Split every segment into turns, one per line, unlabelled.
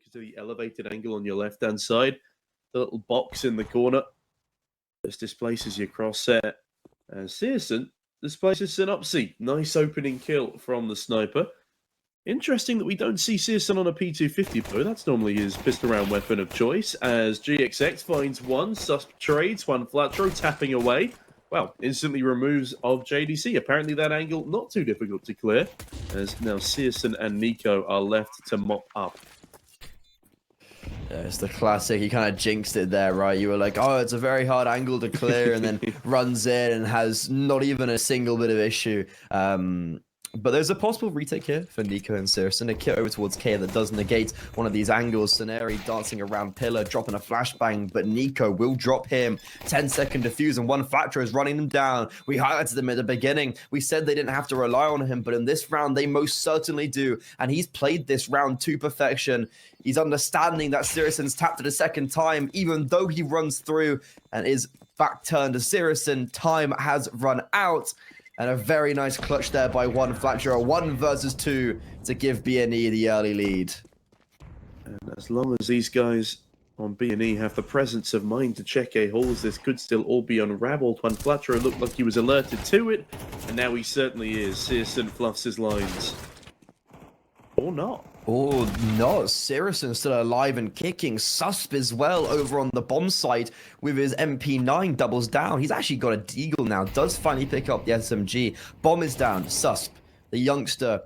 because of the elevated angle on your left-hand side. The little box in the corner just displaces your crosshair. And Searson displaces Synopsy. Nice opening kill from the sniper. Interesting that we don't see Searson on a P250 though. That's normally his pistol round weapon of choice. As GXX finds one, Susp trades, one flat throw, tapping away. Well, instantly removes of JDC. Apparently that angle not too difficult to clear, as now Searson and Nico are left to mop up.
Yeah, it's the classic. He kind of jinxed it there, right? You were like, oh, it's a very hard angle to clear, and then runs in and has not even a single bit of issue. But there's a possible retake here for Nico and Searson. A kit over towards K that does negate one of these angles. Scenario dancing around pillar, dropping a flashbang, but Nico will drop him. 10-second defuse and one flat throw is running them down. We highlighted them at the beginning. We said they didn't have to rely on him, but in this round, they most certainly do. And he's played this round to perfection. He's understanding that Searson's tapped it a second time, even though he runs through and is back turned to Searson. Time has run out. And a very nice clutch there by one Flatcher, 1 versus 2 to give B&E the early lead.
And as long as these guys on B&E have the presence of mind to check A holes, this could still all be unraveled. One Flatcher looked like he was alerted to it, and now he certainly is. Searson fluffs his lines. Or not.
Oh, no. Searson still alive and kicking. Susp as well over on the bomb site with his MP9 doubles down. He's actually got a deagle now. Does finally pick up the SMG. Bomb is down. Susp, the youngster,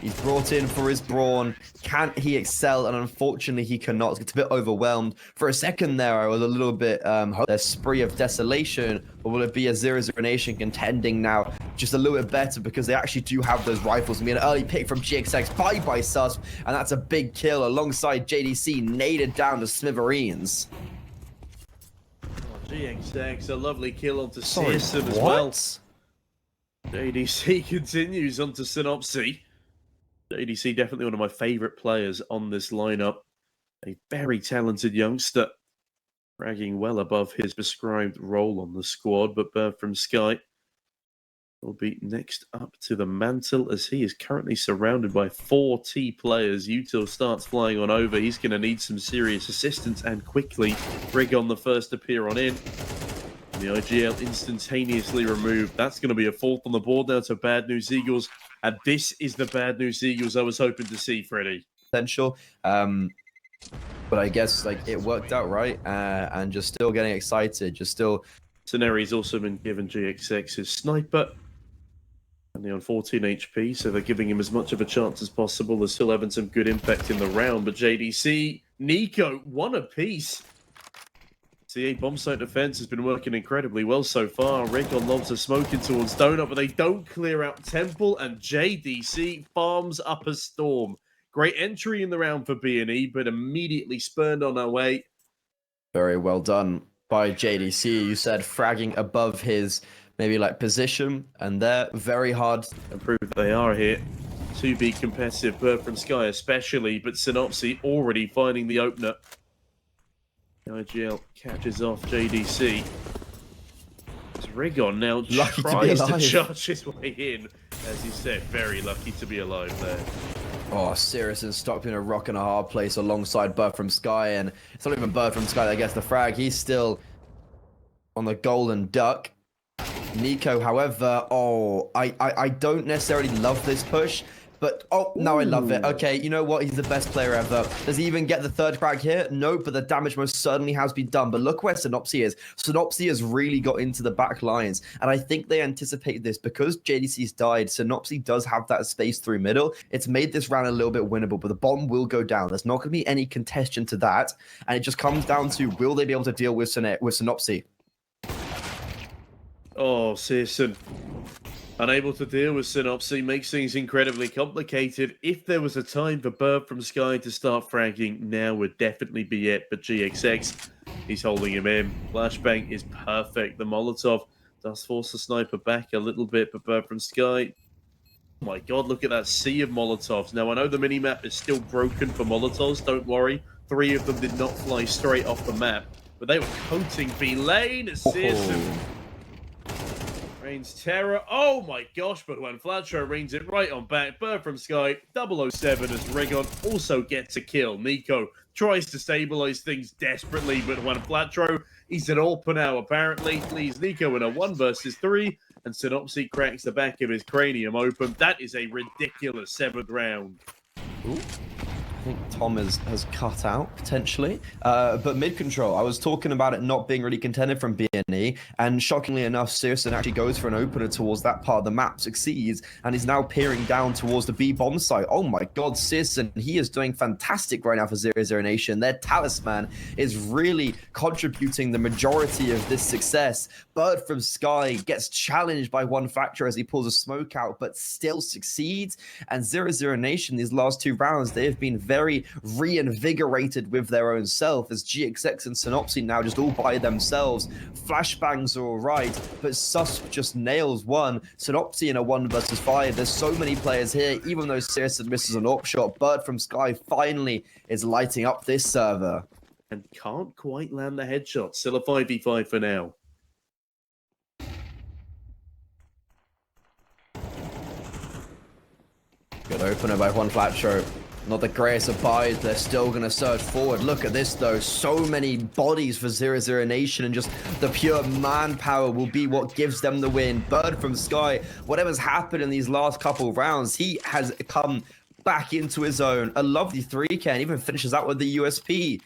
he's brought in for his brawn. Can't he excel? And unfortunately, he cannot. It's a bit overwhelmed. For a second there, I was a little bit a spree of desolation. Or will it be a 00NATION contending now just a little bit better because they actually do have those rifles? I mean, an early pick from GXX by Susp, and that's a big kill alongside JDC, naded down to smithereens.
Oh, GXX, a lovely kill onto Searson as well. JDC continues onto Synopsy. JDC definitely one of my favourite players on this lineup. A very talented youngster, bragging well above his prescribed role on the squad. But Bird from Sky will be next up to the mantle as he is currently surrounded by 4 T players. Util starts flying on over. He's going to need some serious assistance and quickly. Rigon the first to appear on in. The IGL instantaneously removed. That's going to be a 4th on the board now to Bad News Eagles. And this is the Bad News Eagles I was hoping to see, Freddie.
Potential. But I guess like it worked out right. And just still getting excited. Just still.
Scenario's also been given GXX his sniper. Only on 14 HP, so they're giving him as much of a chance as possible. They're still having some good impact in the round. But JDC, Nico, 1 apiece. CA bomb site defense has been working incredibly well so far. Rigon lobs are smoking towards Donut, but they don't clear out Temple, and JDC farms up a storm. Great entry in the round for B&E, but immediately spurned on our way.
Very well done by JDC. You said fragging above his maybe like position, and they're very hard.
Prove they are here to be competitive. Bird from Sky especially, but Synopsy already finding the opener. IGL catches off JDC. As Rigon now tries to charge his way in. As you said, very lucky to be alive there.
Oh, Searson stuck in a rock and a hard place alongside Bird from Sky, and it's not even Bird from Sky that gets the frag. He's still on the golden duck. Nico, however, I don't necessarily love this push, but now I love it. Okay, you know what? He's the best player ever. Does he even get the 3rd frag here? No, but the damage most certainly has been done. But look where Synopsy is. Synopsy has really got into the back lines, and I think they anticipated this because JDC's died. Synopsy does have that space through middle. It's made this round a little bit winnable, but the bomb will go down. There's not going to be any contention to that, and it just comes down to will they be able to deal with Synopsy?
Oh, Searson, unable to deal with Synopsy makes things incredibly complicated. If there was a time for Bird from Sky to start fragging, now would definitely be it. But GXX, he's holding him in. Flashbang is perfect. The Molotov does force the sniper back a little bit, but Bird from Sky, oh my god, look at that sea of Molotovs. Now, I know the minimap is still broken for Molotovs, don't worry. 3 of them did not fly straight off the map, but they were coating B lane. Searson Rains terror. Oh my gosh, but when Flatro rains it right on back. Bird from Sky, 007 as Rigon also gets a kill. Nico tries to stabilize things desperately, but when Flatro, he's an all now apparently, leaves Nico in a 1 versus 3, and Synopsy cracks the back of his cranium open. That is a ridiculous 7th round.
Ooh. I think Tom has cut out potentially, but mid control. I was talking about it not being really contended from BNE, and shockingly enough, Searson actually goes for an opener towards that part of the map, succeeds, and is now peering down towards the B bomb site. Oh my God, Searson, he is doing fantastic right now for 00Nation. Their talisman is really contributing the majority of this success. Bird from Sky gets challenged by one factor as he pulls a smoke out, but still succeeds. And 00Nation, these last 2 rounds, they have been very reinvigorated with their own self, as GXX and Synopsy now just all by themselves. Flashbangs are all right, but Susp just nails one. Synopsy in a 1 versus 5. There's so many players here, even though Searson misses an op shot. Bird from Sky finally is lighting up this server.
And can't quite land the headshot. Still a 5v5 for now.
Good opener by one Flatro. Not the greatest of buys. They're still going to surge forward. Look at this, though. So many bodies for 00Nation, and just the pure manpower will be what gives them the win. Bird from Sky, whatever's happened in these last couple of rounds, he has come back into his own. A lovely 3K, and even finishes out with the USP.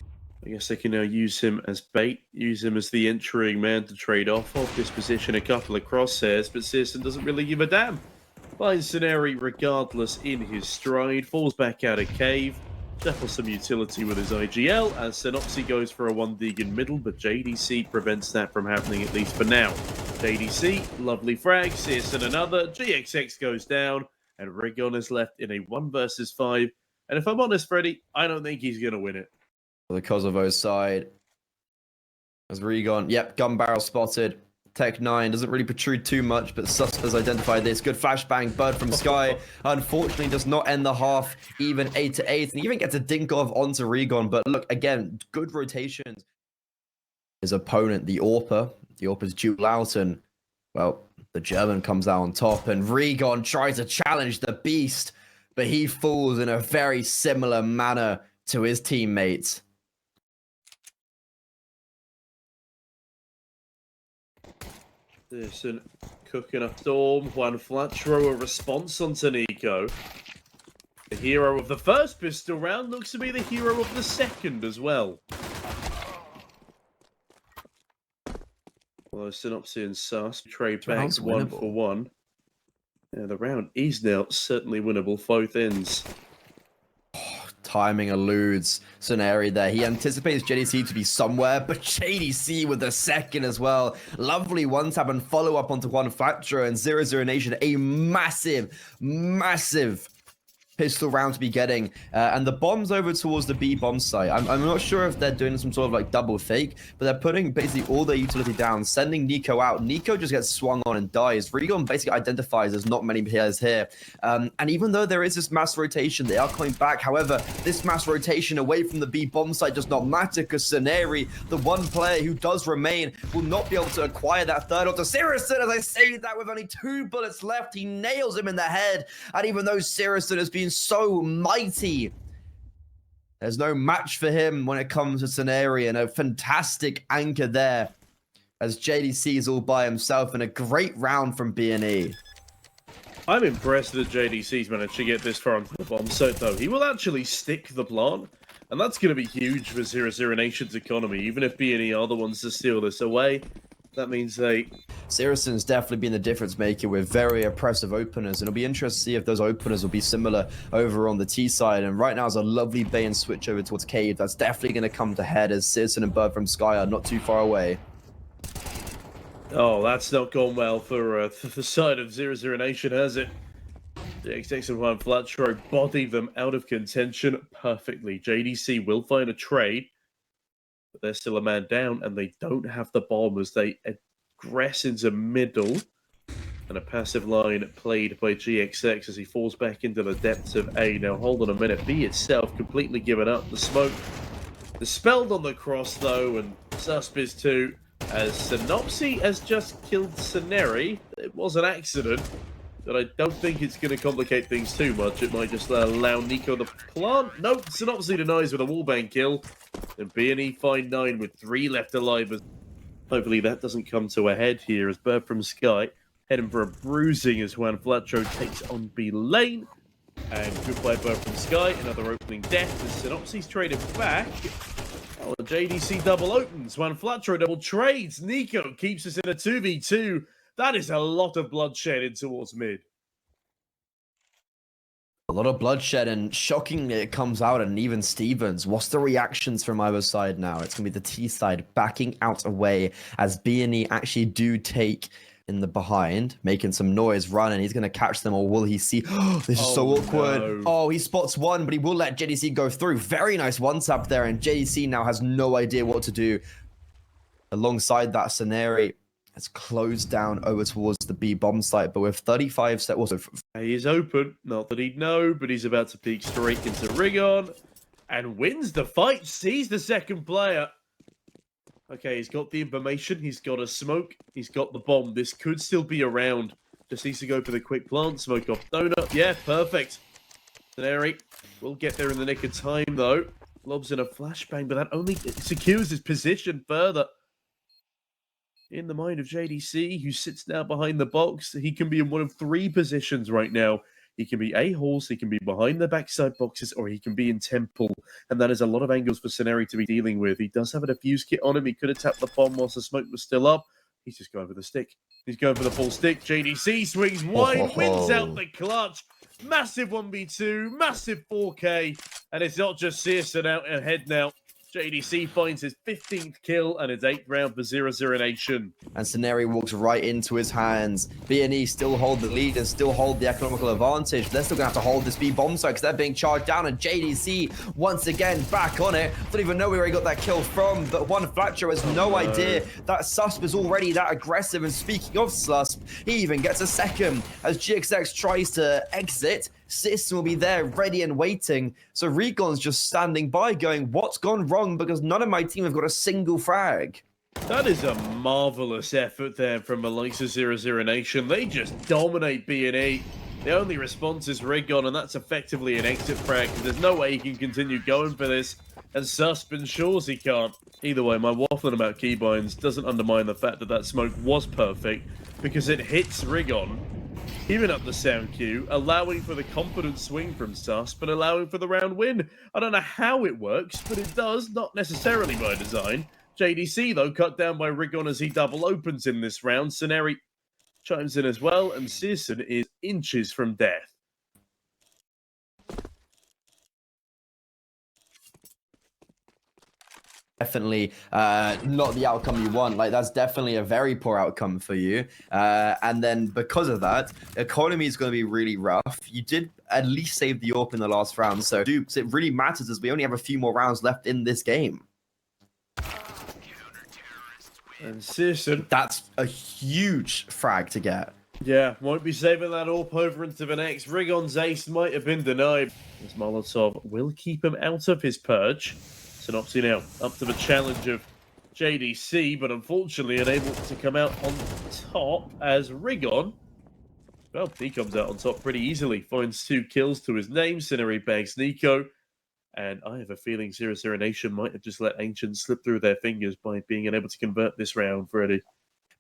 I guess they can now use him as bait, use him as the entering man to trade off this position a couple of crosshairs, but Searson doesn't really give a damn. Finds Scenari regardless in his stride, falls back out of cave, shuffles some utility with his IGL, as Synopsy goes for a 1 dig in middle, but JDC prevents that from happening, at least for now. JDC, lovely frag, Searson another, GXX goes down, and Rigon is left in a 1 versus 5. And if I'm honest, Freddy, I don't think he's going to win it.
The Kosovo side. As Rigon, yep, gun barrel spotted. Tech 9 doesn't really protrude too much, but Sus has identified this. Good flashbang. Bird from Sky unfortunately does not end the half, even 8-8, and even gets a dink off onto Rigon. But look, again, good rotations. His opponent, the Orpa's duel out, and, well, the German comes out on top, and Rigon tries to challenge the beast, but he falls in a very similar manner to his teammates.
Searson cooking up storm. Juan Flatro a response onto Nico. The hero of the first pistol round looks to be the hero of the second as well. Although Synopsy and Sus trade back 1 for 1. Yeah, the round is now certainly winnable, both ends.
Timing eludes Scenari there. He anticipates JDC to be somewhere, but JDC with the second as well. Lovely one-tap and follow-up onto one Flatro, and 00Nation, a massive pistol round to be getting, and the bombs over towards the B bomb site. I'm not sure if they're doing some sort of like double fake, but they're putting basically all their utility down, sending Nico out. Nico just gets swung on and dies. Rigon basically identifies there's not many players here, and even though there is this mass rotation, they are coming back. However, this mass rotation away from the B bomb site does not matter, because Scenari, the one player who does remain, will not be able to acquire that third onto Searson. As I say that, with only 2 bullets left, he nails him in the head, and even though Searson has been so mighty, there's no match for him when it comes to Scenari, and a fantastic anchor there as JDC is all by himself, and a great round from BNE.
I'm impressed that JDC's managed to get this far onto the bomb site, though. He will actually stick the plant, and that's going to be huge for 00Nation's economy. Even if BNE are the ones to steal this away, that means they...
Searson's definitely been the difference maker with very oppressive openers, and it'll be interesting to see if those openers will be similar over on the T side. And right now is a lovely bay and switch over towards Cave. That's definitely going to come to head, as Searson and Bird from Sky are not too far away.
Oh, that's not gone well for the side of 00Nation, has it? JXX and Juan Flatro body them out of contention perfectly. JDC will find a trade, but they're still a man down, and they don't have the bomb as they aggress into middle. And a passive line played by GXX as he falls back into the depths of A. Now, hold on a minute. B itself completely given up. The smoke dispelled on the cross, though, and Susp is too. as Synopsy has just killed Ceneri. It was an accident, but I don't think it's going to complicate things too much. It might just allow Nico the plant. Nope, Synopsy denies with a wallbang kill. And B&E find 9 with 3 left alive. Hopefully that doesn't come to a head here as Bird from Sky heading for a bruising as Juan Flatro takes on B lane. And good play Bird from Sky, another opening death as Synopsy's traded back. Oh, JDC double opens, Juan Flatro double trades. Nico keeps us in a 2v2. That is a lot of bloodshed in towards mid.
A lot of bloodshed, and shockingly it comes out and even Stevens. What's the reactions from either side now? It's going to be the T side backing out away as B&E actually do take in the behind, making some noise, running. He's going to catch them, or will he see? This is so awkward.
No.
Oh, he spots one, but he will let JDC go through. Very nice one-tap there, and JDC now has no idea what to do. Alongside that scenario, it's closed down over towards the B bomb site, but with 35 set also.
He is open, not that he'd know, but he's about to peek straight into Rigon and wins the fight, sees the second player. Okay, he's got the information, he's got a smoke, he's got the bomb. This could still be around. Just needs to go for the quick plant, smoke off donut. Yeah, perfect. Ceneri will get there in the nick of time though. Lobs in a flashbang, but that only secures his position further. In the mind of JDC, who sits now behind the box, he can be in one of 3 positions right now. He can be A-holes, he can be behind the backside boxes, or he can be in Temple. And that is a lot of angles for Ceneri to be dealing with. He does have a defuse kit on him. He could have tapped the bomb whilst the smoke was still up. He's just going for the stick. He's going for the full stick. JDC swings wide, wins out the clutch. Massive 1v2, massive 4K. And it's not just Searson out ahead now. JDC finds his 15th kill and his 8th round for 00Nation.
And Ceneri walks right into his hands. B&E still hold the lead and still hold the economical advantage. They're still going to have to hold this B bomb site because they're being charged down. And JDC, once again, back on it. Don't even know where he got that kill from, but Juan Flatro has no idea that Susp is already that aggressive. And speaking of Susp, he even gets a second as GXX tries to exit. System will be there ready and waiting. So Regon's just standing by going, what's gone wrong? Because none of my team have got a single frag.
That is a marvelous effort there from the likes of 00Nation. They just dominate B&E. The only response is Rigon, and that's effectively an exit frag. There's no way he can continue going for this. And Susp ensures he can't. Either way, my waffling about keybinds doesn't undermine the fact that that smoke was perfect because it hits Rigon. Even up the sound cue, allowing for the confident swing from Susp and allowing for the round win. I don't know how it works, but it does, not necessarily by design. JDC, though, cut down by Rigon as he double opens in this round. Ceneri chimes in as well, and Searson is inches from death.
Definitely not the outcome you want. Like, that's definitely a very poor outcome for you. And then because of that, economy is going to be really rough. You did at least save the AWP in the last round. So Dukes, it really matters as we only have a few more rounds left in this game.
And Searson,
that's a huge frag to get.
Yeah, won't be saving that AWP over into the next. Rigon's ace might have been denied. As Molotov will keep him out of his purge. Synopsy now up to the challenge of JDC, but unfortunately unable to come out on top as Rigon, well, he comes out on top pretty easily, finds 2 kills to his name. Ceneri bags Nico, and I have a feeling 00Nation might have just let Ancient slip through their fingers by being unable to convert this round, Freddie.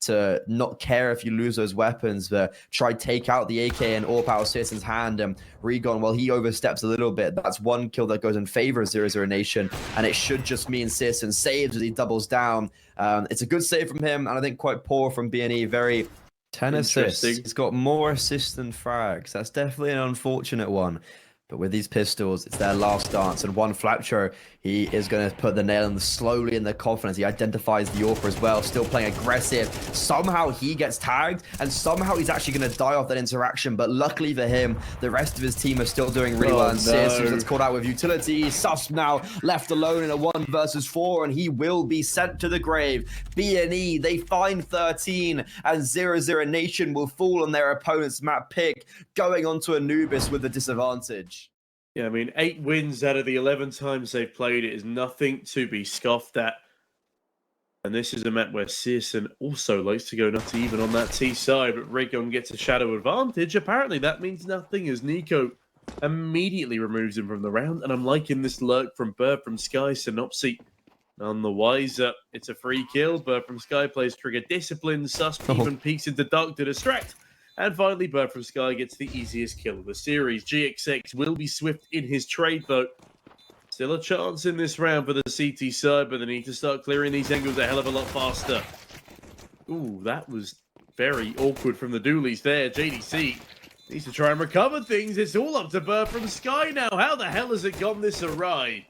To not care if you lose those weapons, but try take out the AK and AWP out of Searson's hand. And Rigon, well, he oversteps a little bit. That's 1 kill that goes in favor of 00Nation, and it should just mean Searson saves as he doubles down. It's a good save from him, and I think quite poor from B&E. Very 10 assists. He's got more assists than frags. That's definitely an unfortunate one. But with these pistols, it's their last dance. And Juan Flatro, he is going to put the nail slowly in the coffin as he identifies the AWP as well. Still playing aggressive. Somehow he gets tagged, and somehow he's actually going to die off that interaction. But luckily for him, the rest of his team are still doing really well. And Searson gets caught out with utility. Susp now left alone in a 1 versus 4, and he will be sent to the grave. B&E, they find 13, and 00Nation will fall on their opponent's map pick, going on to Anubis with the disadvantage.
Yeah, I mean, 8 wins out of the 11 times they've played it is nothing to be scoffed at. And this is a map where Searson also likes to go nutty even on that T side, but Rigon gets a shadow advantage. Apparently that means nothing as Nico immediately removes him from the round, and I'm liking this lurk from Bird from Sky. Synopsy none the wiser. It's a free kill. Bird from Sky plays trigger discipline. Susp even peeks into Dark to distract. And finally, Bird from Sky gets the easiest kill of the series. GXX will be swift in his trade, though. Still a chance in this round for the CT side, but they need to start clearing these angles a hell of a lot faster. Ooh, that was very awkward from the Doolies there. JDC needs to try and recover things. It's all up to Bird from Sky now. How the hell has it gone this awry?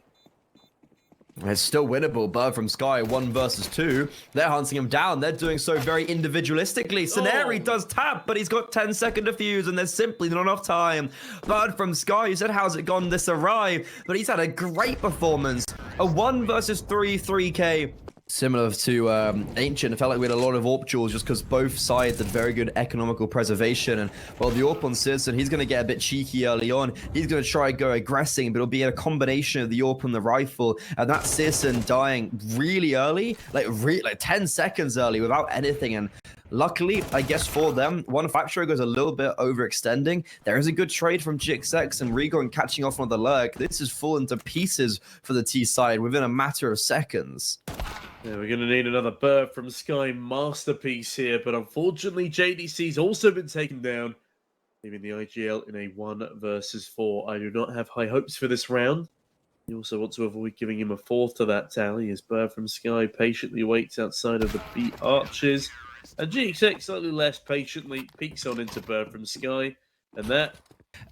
It's still winnable. Bird from Sky, 1 versus 2. They're hunting him down. They're doing so very individualistically. Saneri does tap, but he's got 10-second defuse, and there's simply not enough time. Bird from Sky, you said, how's it gone this awry? But he's had a great performance. A 1 versus 3 3K. Similar to Ancient, it felt like we had a lot of AWP duels just because both sides had very good economical preservation. And while the AWP on Searson, he's going to get a bit cheeky early on. He's going to try and go aggressing, but it'll be a combination of the AWP and the rifle. And that Searson dying really early, like 10 seconds early without anything. And luckily, I guess for them, one factor goes a little bit overextending. There is a good trade from GXX and Rigon catching off on the lurk. This has fallen to pieces for the T side within a matter of seconds.
Yeah, we're going to need another Bird from Sky masterpiece here, but unfortunately JDC's also been taken down, leaving the IGL in a 1 versus 4. I do not have high hopes for this round. You also want to avoid giving him a 4th to that tally as Bird from Sky patiently waits outside of the B arches, and GXX slightly less patiently peeks on into Bird from Sky, and that...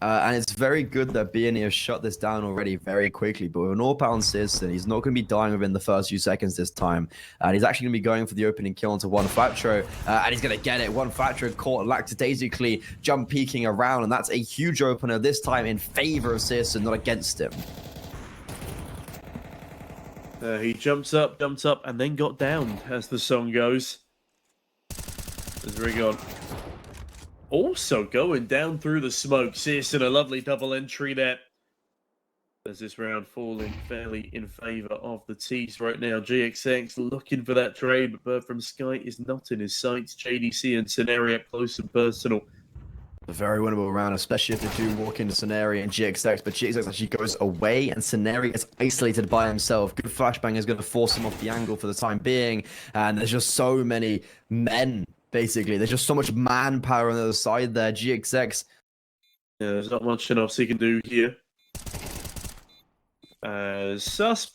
and it's very good that BNE have shut this down already very quickly. But with an AWP on Searson, he's not going to be dying within the first few seconds this time. And he's actually going to be going for the opening kill onto one Flatro. And he's going to get it. One Flatro caught lackadaisically jump peeking around. And that's a huge opener this time in favor of Searson, not against him.
He jumps up, and then got down, as the song goes. There's Rigon. Also going down through the smoke. Searson, a lovely double entry there. There's this round falling fairly in favor of the T's right now. GXX looking for that trade, but Bird from Sky is not in his sights. JDC and Scenario up close and personal.
A very winnable round, especially if they do walk into Scenario and GXX, but GXX actually goes away and Scenario is isolated by himself. Good flashbang is going to force him off the angle for the time being, and there's just so many men. Basically, there's just so much manpower on the other side there. GXX.
Yeah, there's not much else he can do here. Susp.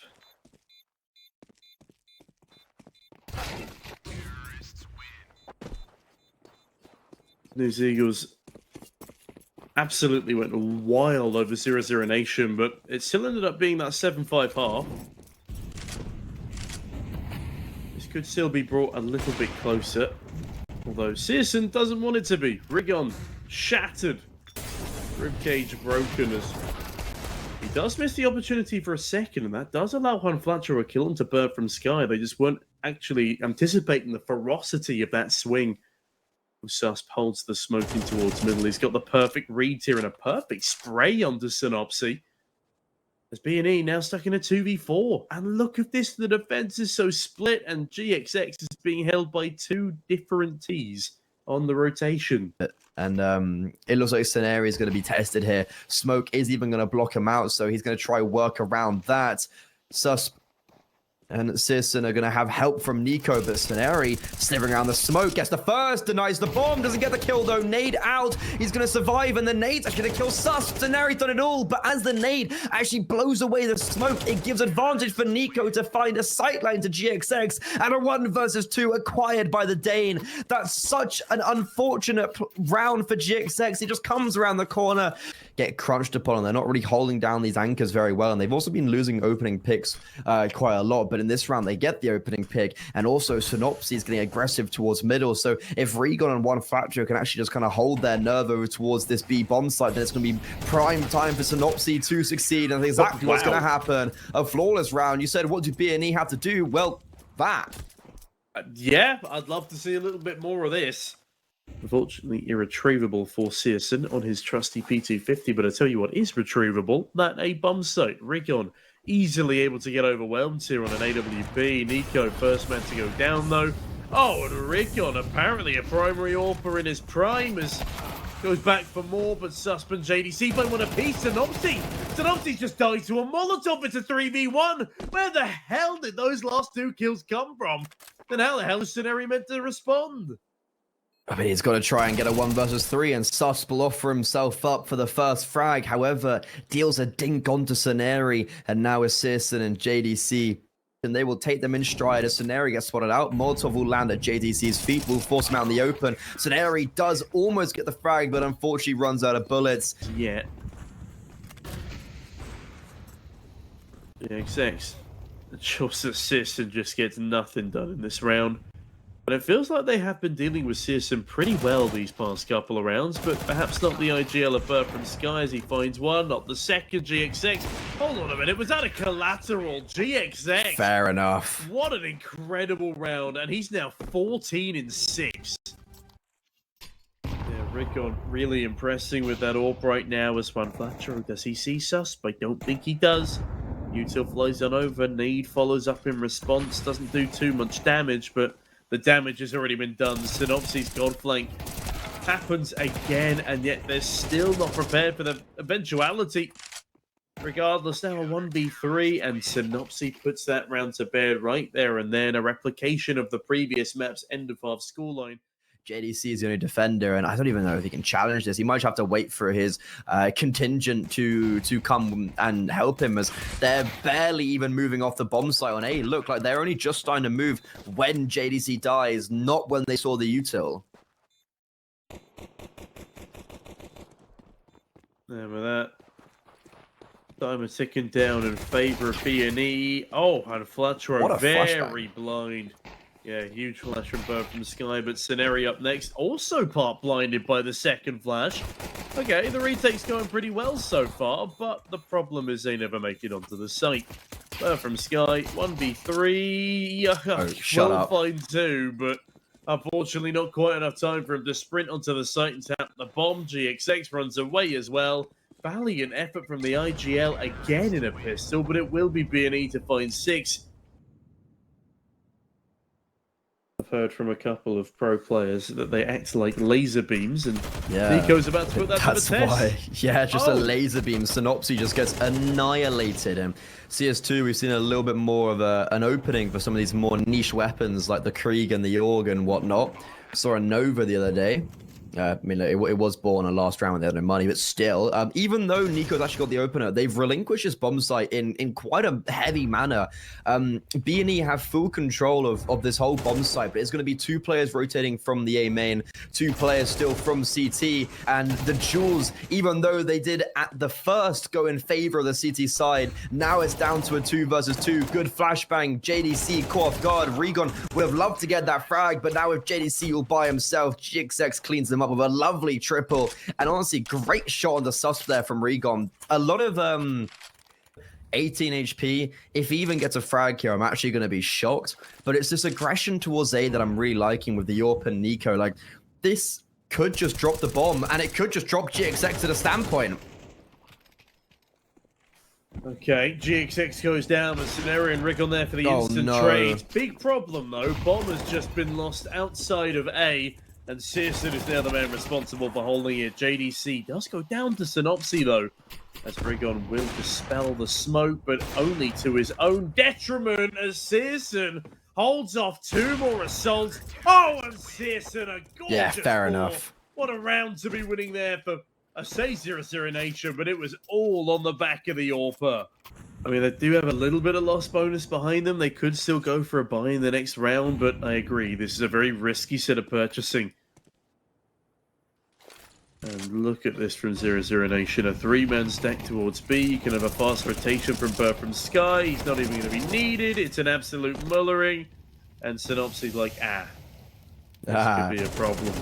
News Eagles absolutely went wild over 00NATION, but it still ended up being that 7-5 half. This could still be brought a little bit closer. Although Searson doesn't want it to be. Rigon shattered. Ribcage broken as he does miss the opportunity for a second, and that does allow Juan Flatcher a kill into Bird from Sky. They just weren't actually anticipating the ferocity of that swing. Susp holds the smoking towards middle. He's got the perfect read here and a perfect spray onto Synopsy. As B&E now stuck in a 2v4. And look at this, the defense is so split and GXX is being held by 2 different Ts on the rotation.
And it looks like Scenario is going to be tested here. Smoke is even going to block him out, so he's going to try work around that. Susp and Searson are going to have help from Nico, but Scenario slithering around the smoke, gets the first, denies the bomb, doesn't get the kill though. Nade out, he's going to survive, and the nade's actually going to kill Susp. Scenario done it all, but as the nade actually blows away the smoke, it gives advantage for Nico to find a sightline to GXX, and a 1 versus 2 acquired by the Dane. That's such an unfortunate round for GXX. He just comes around the corner, get crunched upon, and they're not really holding down these anchors very well, and they've also been losing opening picks quite a lot, but in this round they get the opening pick, and also Synopsy is getting aggressive towards middle. So if Rigon and one Factor can actually just kind of hold their nerve over towards this B bomb site, then it's going to be prime time for Synopsy to succeed, and that's exactly what's going to happen. A flawless round. You said, what do B&E have to do? Well, that.
Yeah, I'd love to see a little bit more of this. Unfortunately, irretrievable for Searson on his trusty P250, but I tell you what is retrievable, that A bomb site. Rigon easily able to get overwhelmed here on an AWP. Nico, first man to go down, though. Oh, and Rickon, apparently a primary AWPer in his prime, goes back for more, but Susp and JDC both want a piece. Synopsy's just died to a Molotov. It's a 3v1. Where the hell did those last 2 kills come from? Then how the hell is Scenario meant to respond?
I mean, he's got to try and get a 1 versus 3, and Sus will offer himself up for the first frag. However, deals a dink onto Scenari, and now it's Searson and JDC. And they will take them in stride as Scenari gets spotted out. Molotov will land at JDC's feet, will force him out in the open. Scenari does almost get the frag, but unfortunately runs out of bullets.
Yeah. XX. Just Searson just gets nothing done in this round. But it feels like they have been dealing with Searson pretty well these past couple of rounds, but perhaps not the IGL of Bird from Sky as he finds one, not the second GXX. Hold on a minute, was that a collateral GXX?
Fair enough.
What an incredible round, and he's now 14 in 6. Yeah, Rickon really impressing with that AWP right now as one Fletcher. Does he see Sus? I don't think he does. Util flies on over, Need follows up in response, doesn't do too much damage, but the damage has already been done. Synopsy's gold flank happens again, and yet they're still not prepared for the eventuality. Regardless, now a 1v3, and Synopsy puts that round to bed right there and then. A replication of the previous map's end of half scoreline.
JDC is the only defender, and I don't even know if he can challenge this. He might have to wait for his contingent to come and help him, as they're barely even moving off the bomb site on A. Look, like they're only just starting to move when JDC dies, not when they saw the util.
And with that, time is ticking down in favor of B&E. Oh, and Fletcher
What a
very blind. Yeah, huge flash from Bird from Sky, but Scenari up next, also part blinded by the second flash. Okay, the retake's going pretty well so far, but the problem is they never make it onto the site. Bird from Sky, 1v3.
Oh, shut up.
Find 2, but unfortunately not quite enough time for him to sprint onto the site and tap the bomb. GXX runs away as well. Valiant effort from the IGL again in a pistol, but it will be B&E to find 6. I've heard from a couple of pro players that they act like laser beams, and
yeah,
Nico's about to put that to the test.
That's why. Yeah, just a laser beam. Synopsy just gets annihilated. And CS2, we've seen a little bit more of an opening for some of these more niche weapons like the Krieg and the Org and whatnot. Saw a Nova the other day. I mean, it was bought on a last round when they had no money, but still, even though Nico's actually got the opener, they've relinquished his bomb site in quite a heavy manner. B&E have full control of this whole bomb site, but it's going to be 2 players rotating from the A main, 2 players still from CT, and the Jules, even though they did at the first go in favor of the CT side, now it's down to a 2 versus 2. Good flashbang, JDC caught off guard. Regon would have loved to get that frag, but now with JDC all by himself, GXX cleans them up with a lovely triple, and honestly, great shot on the sus there from Regon. A lot of 18 HP. If he even gets a frag here, I'm actually going to be shocked. But it's this aggression towards A that I'm really liking with the Yorp and Nico. Like, this could just drop the bomb, and it could just drop GXX at a standpoint.
Okay, GXX goes down, but Scenario and Rick on there for the instant trade. Big problem, though. Bomb has just been lost outside of A, and Searson is now the man responsible for holding it. JDC does go down to Synopsy, though, as Rigon will dispel the smoke, but only to his own detriment, as Searson holds off 2 more assaults. Oh, and Searson, a gorgeous
Yeah, fair enough.
What a round to be winning there for, I say 00NATION, but it was all on the back of the AWPer. I mean, they do have a little bit of loss bonus behind them. They could still go for a buy in the next round, but I agree. This is a very risky set of purchasing. And look at this from 00NATION. A 3-man stack towards B. You can have a fast rotation from Bird from Sky. He's not even going to be needed. It's an absolute mullering. And Synopsy's like, this could be a problem.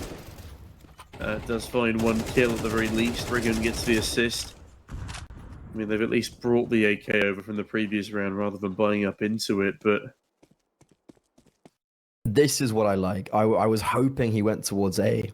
Does find 1 kill at the very least. Rigon gets the assist. I mean, they've at least brought the AK over from the previous round rather than buying up into it, but...
This is what I like. I was hoping he went towards A.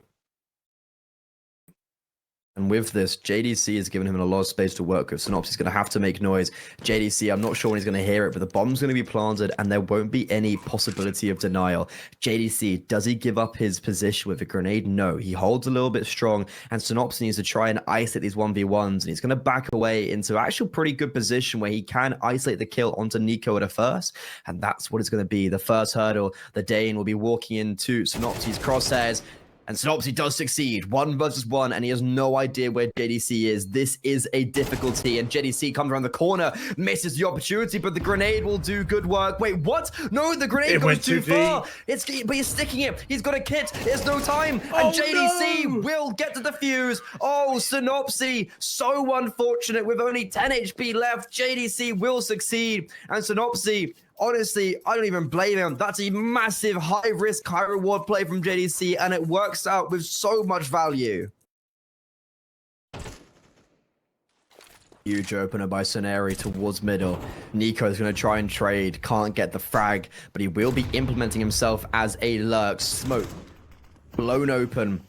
And with this, JDC has given him a lot of space to work with. Synopsis is going to have to make noise. JDC, I'm not sure when he's going to hear it, but the bomb's going to be planted and there won't be any possibility of denial. JDC, does he give up his position with a grenade? No, he holds a little bit strong, and Synopsis needs to try and isolate these 1v1s, and he's going to back away into actually pretty good position where he can isolate the kill onto Nico at a first, and that's what it's going to be. The first hurdle, the Dane will be walking into Synopsis' crosshairs, and Synopsis does succeed. 1 versus 1, and he has no idea where JDC is. This is a difficulty, and JDC comes around the corner, misses the opportunity, but the grenade will do good work. Wait, what? No, the grenade goes too far. But he's sticking it. He's got a kit. There's no time, and JDC will get to defuse. Oh, Synopsis, so unfortunate. With only 10 HP left, JDC will succeed, and Synopsis, honestly, I don't even blame him. That's a massive high-risk, high-reward play from JDC, and it works out with so much value. Huge opener by Soneri towards middle. Nico's going to try and trade. Can't get the frag, but he will be implementing himself as a lurk. Smoke blown open.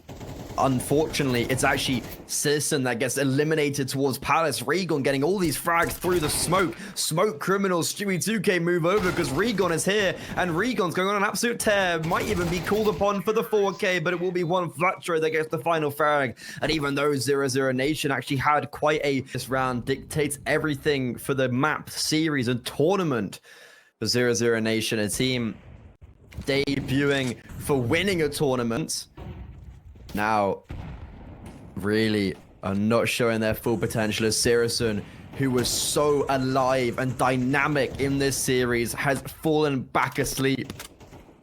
Unfortunately, it's actually Citizen that gets eliminated towards Palace. Regon getting all these frags through the smoke. Smoke criminals. Stewie 2K move over because Regon is here, and Regon's going on an absolute tear. Might even be called upon for the 4K, but it will be one Flatro that gets the final frag. And even though 00Nation actually had quite a... This round dictates everything for the map series and tournament for 00Nation, a team debuting for winning a tournament. Now, really are not showing their full potential as Sirison, who was so alive and dynamic in this series, has fallen back asleep.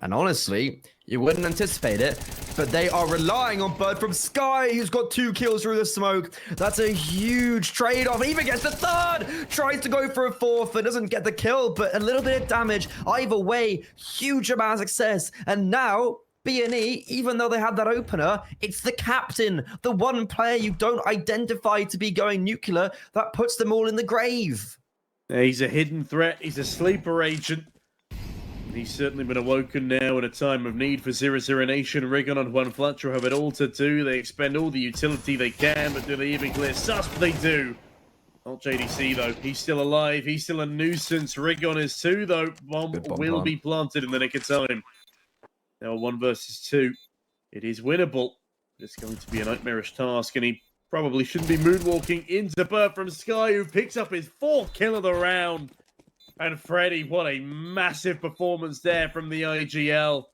And honestly, you wouldn't anticipate it, but they are relying on Bird from Sky, who's got 2 kills through the smoke. That's a huge trade-off. Even gets the 3rd, tries to go for a 4th, but doesn't get the kill, but a little bit of damage. Either way, huge amount of success. And now B&E, even though they had that opener, it's the captain, the one player you don't identify to be going nuclear, that puts them all in the grave.
Yeah, he's a hidden threat. He's a sleeper agent. He's certainly been awoken now at a time of need for 00Nation. Rigon on 1 Fletcher have it all to do. They expend all the utility they can, but do they even clear Susp? They do. Not JDC, though. He's still alive. He's still a nuisance. Rigon is too, though. Bomb will be planted in the nick of time. Now 1 versus 2. It is winnable. It's going to be a nightmarish task, and he probably shouldn't be moonwalking into Bird from Sky, who picks up his 4th kill of the round. And Freddy, what a massive performance there from the IGL.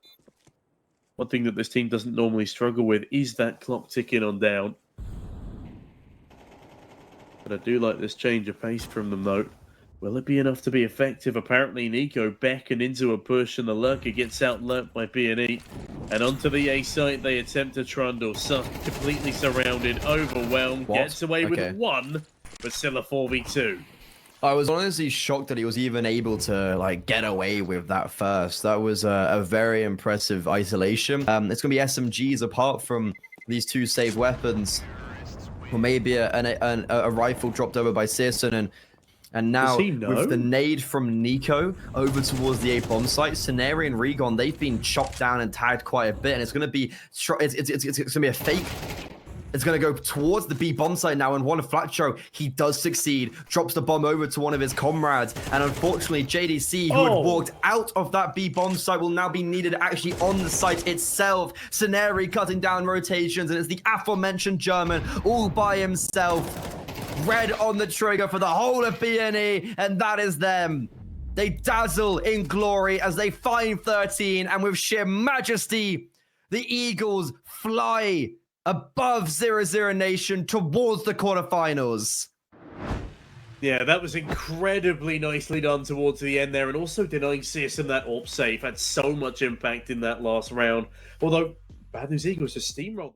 One thing that this team doesn't normally struggle with is that clock ticking on down. But I do like this change of pace from them, though. Will it be enough to be effective? Apparently, Nico beckoned into a push, and the lurker gets out-lurked by B&E. And onto the A site, they attempt to trundle. Suck completely surrounded, overwhelmed, gets away with 1, but still a 4v2.
I was honestly shocked that he was even able to get away with that first. That was a very impressive isolation. It's going to be SMGs apart from these 2 saved weapons. Or maybe a rifle dropped over by Searson, and now, with the nade from Nico over towards the A bomb site, Soneri and Regon, they've been chopped down and tagged quite a bit, and it's going to be it's going to be a fake. It's going to go towards the B bomb site now, and 1 Flatcho, he does succeed, drops the bomb over to one of his comrades, and unfortunately, JDC, who had walked out of that B bomb site, will now be needed actually on the site itself. Soneri cutting down rotations, and it's the aforementioned German all by himself. Red on the trigger for the whole of B&E, and that is them. They dazzle in glory as they find 13, and with sheer majesty, the Eagles fly above 00Nation towards the quarterfinals.
Yeah, that was incredibly nicely done towards the end there, and also denying Searson that AWP save had so much impact in that last round. Although, Bad News Eagles just steamrolled.